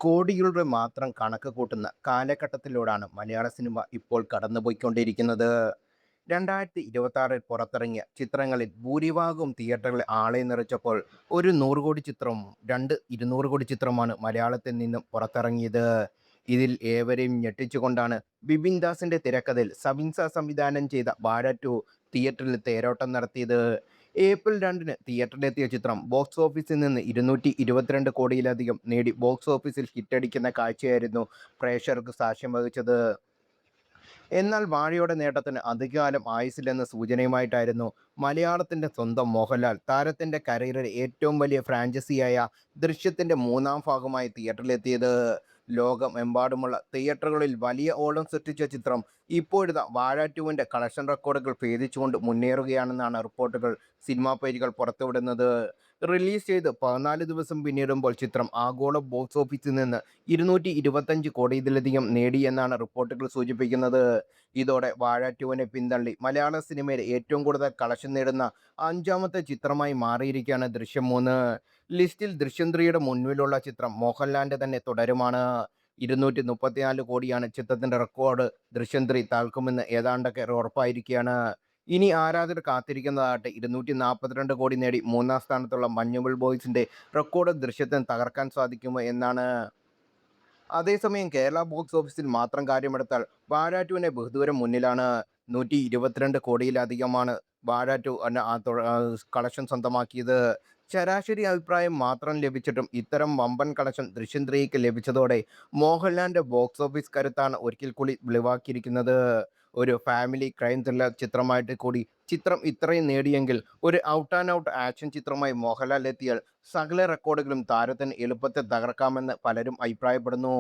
കോടികളുടെ മാത്രം കണക്ക് കൂട്ടുന്ന കാലഘട്ടത്തിലൂടെയാണ് മലയാള സിനിമ ഇപ്പോൾ കടന്നുപോയിക്കൊണ്ടിരിക്കുന്നത്. 2026-ൽ പുറത്തിറങ്ങിയ ചിത്രങ്ങളിൽ ഭൂരിഭാഗവും തിയേറ്ററുകളിൽ ആളെ നിറച്ചപ്പോൾ ഒരു 100 കോടി ചിത്രവും 200 കോടി ചിത്രമാണ് മലയാളത്തിൽ നിന്നും പുറത്തിറങ്ങിയത്. ഇതിൽ ഏവരെയും ഞെട്ടിച്ചുകൊണ്ടാണ് ബിപിൻ ദാസിന്റെ തിരക്കഥയിൽ സബിൻസ സംവിധാനം ചെയ്ത വാഴ 2 തിയേറ്ററിൽ തേരോട്ടം നടത്തിയത്. ഏപ്രിൽ 2-ന് തിയേറ്ററിലെത്തിയ ചിത്രം ബോക്സ് ഓഫീസിൽ നിന്ന് 222 കോടിയിലധികം നേടി ബോക്സ് ഓഫീസിൽ ഹിറ്റടിക്കുന്ന കാഴ്ചയായിരുന്നു പ്രേക്ഷകർക്ക് സാക്ഷ്യം വഹിച്ചത്. എന്നാൽ വാഴയുടെ നേട്ടത്തിന് അധികകാലം ആയുസ്സില്ലെന്ന സൂചനയുമായിട്ടായിരുന്നു മലയാളത്തിന്റെ സ്വന്തം മോഹൻലാൽ താരത്തിന്റെ കരിയറിലെ ഏറ്റവും വലിയ ഫ്രാഞ്ചൈസിയായ ദൃശ്യത്തിന്റെ മൂന്നാം ഭാഗമായി തിയേറ്ററിലെത്തിയത്. ലോകമെമ്പാടുമുള്ള തിയേറ്ററുകളിൽ വലിയ ഓളം സൃഷ്ടിച്ച ചിത്രം ഇപ്പോഴിതാ വാഴ 2വിന്റെ കളക്ഷൻ റെക്കോർഡുകൾ ഭേദിച്ചുകൊണ്ട് മുന്നേറുകയാണെന്നാണ് റിപ്പോർട്ടുകൾ സിനിമാ പേജുകൾ പുറത്തുവിടുന്നത്. റിലീസ് ചെയ്ത് 14 ദിവസം പിന്നിടുമ്പോൾ ചിത്രം ആഗോള ബോക്സ് ഓഫീസിൽ നിന്ന് 225 കോടിയിലധികം നേടി എന്നാണ് റിപ്പോർട്ടുകൾ സൂചിപ്പിക്കുന്നത്. ഇതോടെ വാഴ 2വിനെ പിന്തള്ളി മലയാള സിനിമയിൽ ഏറ്റവും കൂടുതൽ കളക്ഷൻ നേടുന്ന അഞ്ചാമത്തെ ചിത്രമായി മാറിയിരിക്കുകയാണ് ദൃശ്യം 3. ലിസ്റ്റിൽ ദൃശ്യം 3യുടെ മുന്നിലുള്ള ചിത്രം മോഹൻലാലിന്റെ തന്നെ തുടരുമാണ്. 234 കോടിയാണ് ചിത്രത്തിന്റെ റെക്കോർഡ്. ദൃശ്യം 3 താഴ്ക്കുമെന്ന് ഏതാണ്ടൊക്കെ ഉറപ്പായിരിക്കുകയാണ്. ഇനി ആരാധകർ കാത്തിരിക്കുന്നതാകട്ടെ 242 കോടി നേടി മൂന്നാം സ്ഥാനത്തുള്ള മഞ്ഞുമൽ ബോയ്സിന്റെ റെക്കോർഡ് ദൃശ്യത്തിന് തകർക്കാൻ സാധിക്കുമോ എന്നാണ്. അതേസമയം കേരള ബോക്സ് ഓഫീസിൽ മാത്രം കാര്യമെടുത്താൽ വാഴ 2വിനെ ബഹുദൂരം മുന്നിലാണ്. 122 കോടിയിലധികമാണ് വാഴ 2 കളക്ഷൻ സ്വന്തമാക്കിയത്. ശരാശരി അഭിപ്രായം മാത്രം ലഭിച്ചിട്ടും ഇത്തരം വമ്പൻ കളക്ഷൻ ദൃശ്യം 3ക്ക് ലഭിച്ചതോടെ മോഹൻലാലിന്റെ ബോക്സ് ഓഫീസ് കരുത്താണ് ഒരിക്കൽ കൂടി വെളിവാക്കിയിരിക്കുന്നത്. ഒരു ഫാമിലി ക്രൈം ത്രില്ലർ ചിത്രമായിട്ട് കൂടി ചിത്രം ഇത്രയും നേടിയെങ്കിൽ ഒരു ഔട്ട് ആൻഡ് ഔട്ട് ആക്ഷൻ ചിത്രമായി മോഹൻലാൽ എത്തിയാൽ സകല റെക്കോർഡുകളും താരത്തിന് എളുപ്പത്തിൽ തകർക്കാമെന്ന് പലരും അഭിപ്രായപ്പെടുന്നു.